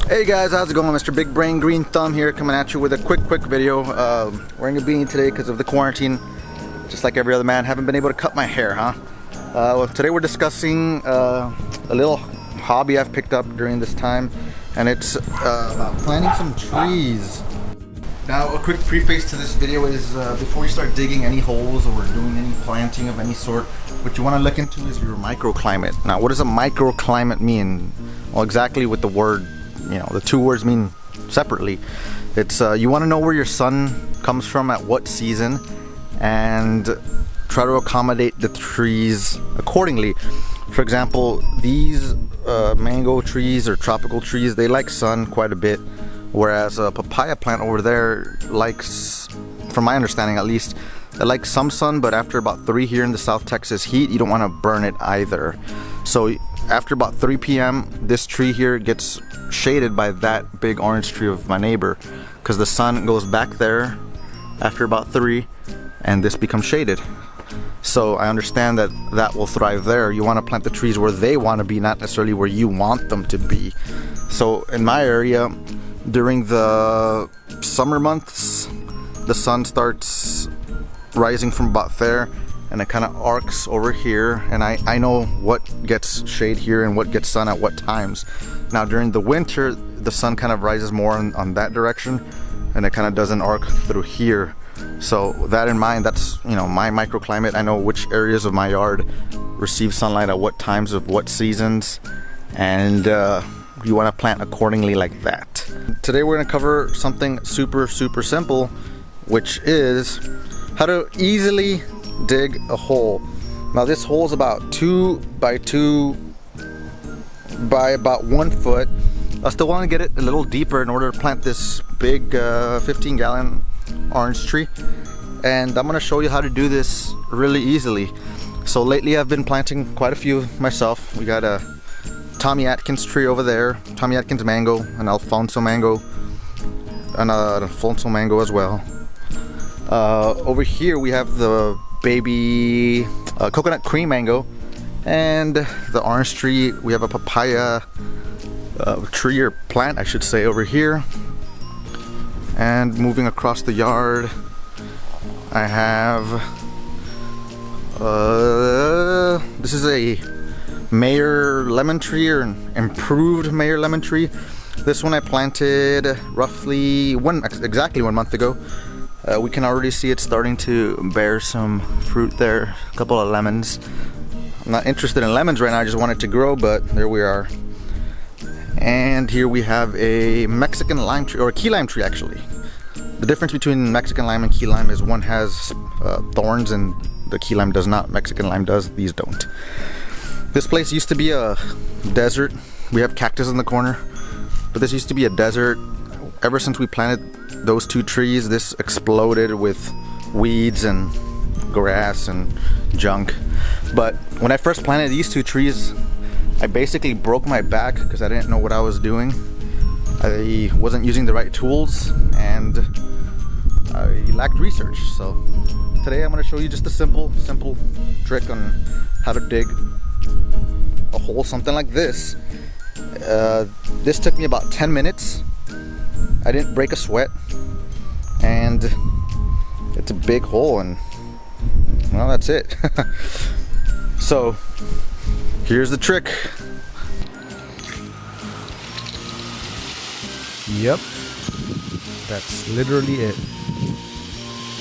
Hey guys, how's it going? Mr. Big Brain Green Thumb here, coming at you with a quick video. Wearing a beanie today because of the quarantine. Just like every other man, haven't been able to cut my hair, huh? Well, today we're discussing a little hobby I've picked up during this time, and it's about planting some trees. Now, a quick preface to this video is before you start digging any holes or doing any planting of any sort, what you want to look into is your microclimate. Now, what does a microclimate mean? Well, exactly what the word, the two words mean separately. It's you want to know where your sun comes from at what season and try to accommodate the trees accordingly. For example, these mango trees or tropical trees, they like sun quite a bit, whereas a papaya plant over there likes, from my understanding at least, it likes some sun, but after about 3 here in the South Texas heat, you don't want to burn it either. So after about 3 p.m. this tree here gets shaded by that big orange tree of my neighbor, because the sun goes back there after about 3 and this becomes shaded. So I understand that that will thrive there. You want to plant the trees where they want to be, not necessarily where you want them to be. So in my area, during the summer months, the sun starts rising from about there and it kind of arcs over here, and I know what gets shade here and what gets sun at what times. Now during the winter, the sun kind of rises more on that direction and it kind of doesn't arc through here. So that in mind, that's my microclimate. I know which areas of my yard receive sunlight at what times of what seasons, and you want to plant accordingly like that. Today we're going to cover something super simple, which is how to easily dig a hole. Now this hole is about 2 by 2 by about 1 foot. I still want to get it a little deeper in order to plant this big 15-gallon orange tree, and I'm going to show you how to do this really easily. So lately I've been planting quite a few myself. We got a Tommy Atkins tree over there, Tommy Atkins mango, an Alfonso mango, and an Alfonso mango as well. Over here we have the baby coconut cream mango, and the orange tree. We have a papaya tree, or plant I should say, over here. And moving across the yard, I have this is a Mayer lemon tree, or an improved Mayer lemon tree. This one I planted roughly exactly 1 month ago. We can already see it starting to bear some fruit there, a couple of lemons. I'm not interested in lemons right now, I just want it to grow, but there we are. And here we have a Mexican lime tree, or a key lime tree actually. The difference between Mexican lime and key lime is one has thorns and the key lime does not. Mexican lime does, these don't. This place used to be a desert. We have cactus in the corner, but this used to be a desert. Ever since we planted those 2 trees, this exploded with weeds and grass and junk. But when I first planted these 2 trees, I basically broke my back because I didn't know what I was doing. I wasn't using the right tools and I lacked research. So today I'm going to show you just a simple trick on how to dig a hole, something like this. This took me about 10 minutes. I didn't break a sweat, and it's a big hole, and well, that's it. So here's the trick. Yep, that's literally it.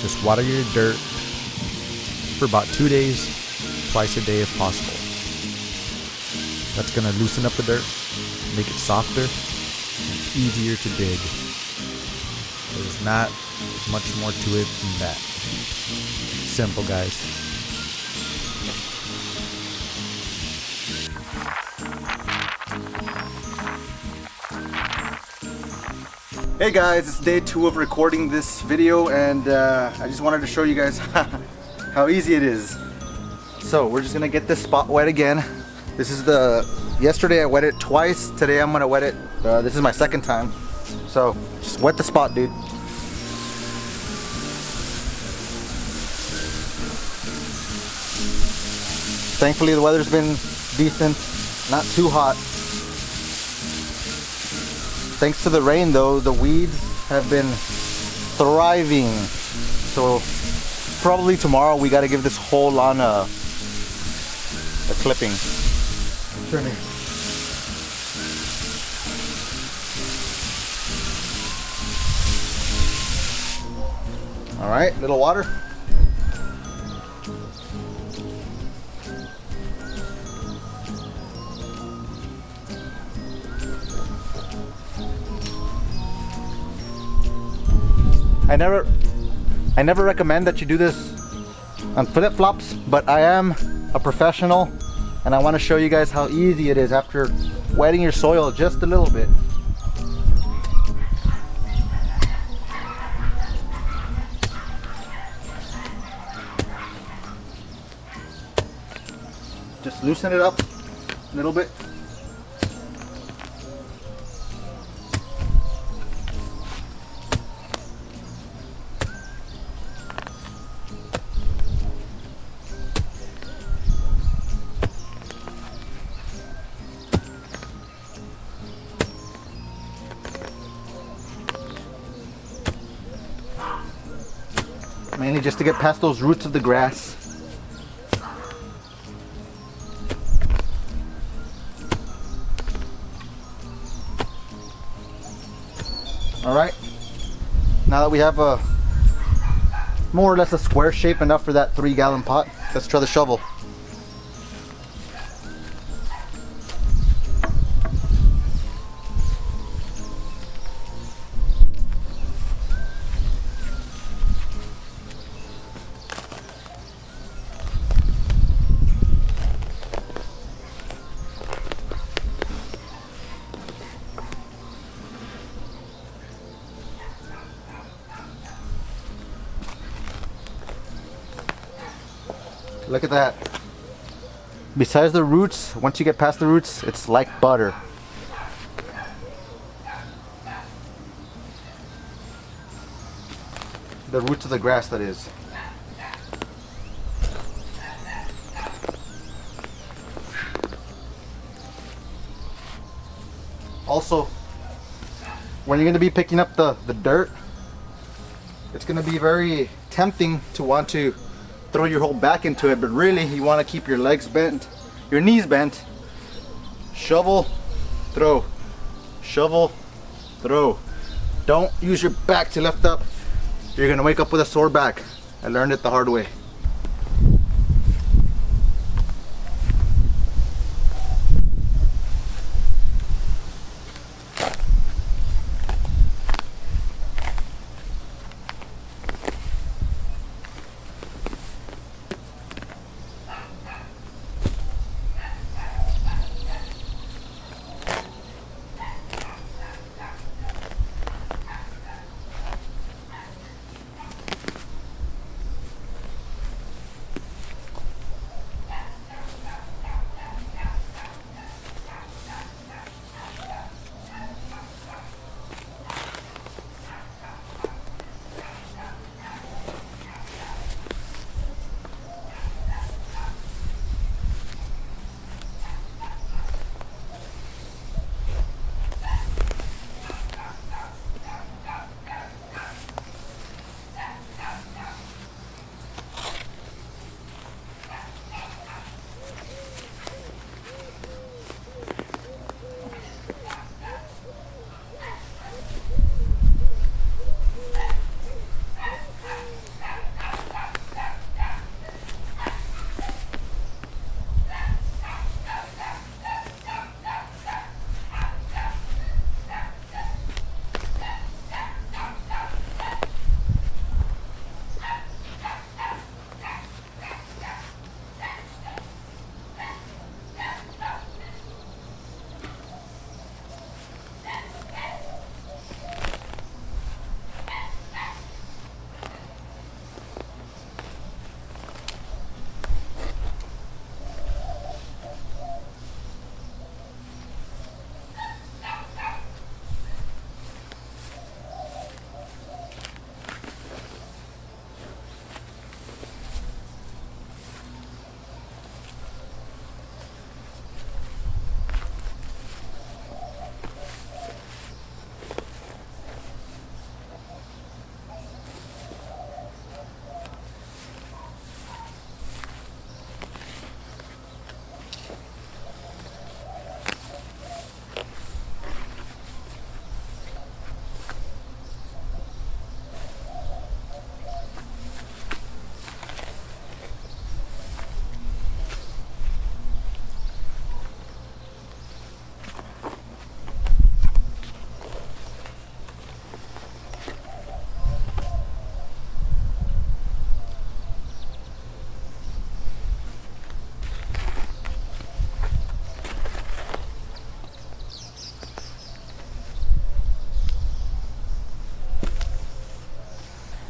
Just water your dirt for about 2 days, twice a day if possible. That's gonna loosen up the dirt, make it softer and easier to dig. There's not much more to it than that. Simple, guys. Hey guys, it's day 2 of recording this video, and I just wanted to show you guys how easy it is. So we're just gonna get this spot wet again. This is yesterday I wet it twice, today I'm gonna wet it, this is my 2nd time. So just wet the spot, dude. Thankfully the weather's been decent, not too hot. Thanks to the rain though, the weeds have been thriving. So probably tomorrow we got to give this whole lawn a clipping. Turning. All right, little water. I never recommend that you do this on flip-flops, but I am a professional and I want to show you guys how easy it is after wetting your soil just a little bit. Just loosen it up a little bit. Mainly just to get past those roots of the grass. All right, now that we have a more or less a square shape enough for that 3-gallon pot, let's try the shovel. Look at that. Besides the roots, once you get past the roots, it's like butter. The roots of the grass, that is. Also, when you're going to be picking up the dirt, it's going to be very tempting to want to throw your whole back into it, but really you want to keep your legs bent, your knees bent. Shovel, throw. Shovel, throw. Don't use your back to lift up. You're gonna wake up with a sore back. I learned it the hard way.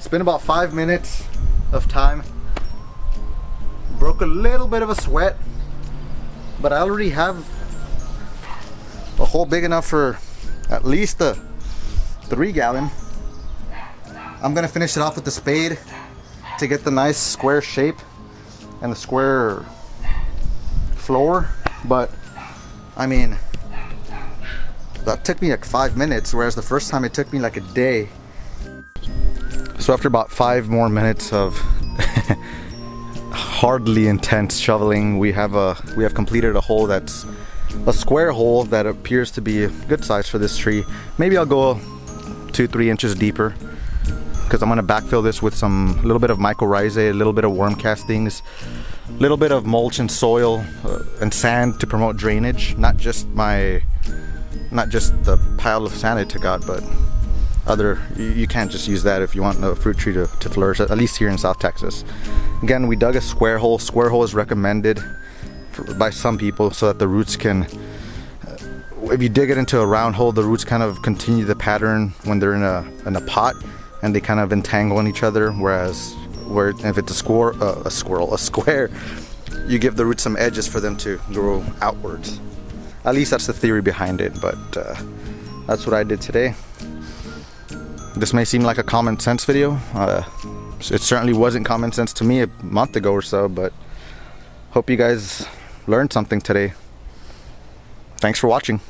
It's been about 5 minutes of time. Broke a little bit of a sweat, but I already have a hole big enough for at least a 3 gallon. I'm gonna finish it off with the spade to get the nice square shape and the square floor. But I mean, that took me like 5 minutes, whereas the first time it took me like a day. So after about 5 more minutes of hardly intense shoveling, we have completed a hole that's a square hole that appears to be a good size for this tree. Maybe I'll go 2-3 inches deeper, because I'm going to backfill this with a little bit of mycorrhizae, a little bit of worm castings, a little bit of mulch and soil and sand to promote drainage. Not just the pile of sand I took out, but you can't just use that if you want a fruit tree to flourish, at least here in South Texas. Again, we dug a square hole. Square hole is recommended by some people so that the roots can, if you dig it into a round hole, the roots kind of continue the pattern when they're in a pot, and they kind of entangle in each other. Whereas if it's a square, you give the roots some edges for them to grow outwards. At least that's the theory behind it, but that's what I did today. This may seem like a common sense video. It certainly wasn't common sense to me a month ago or so, but hope you guys learned something today. Thanks for watching.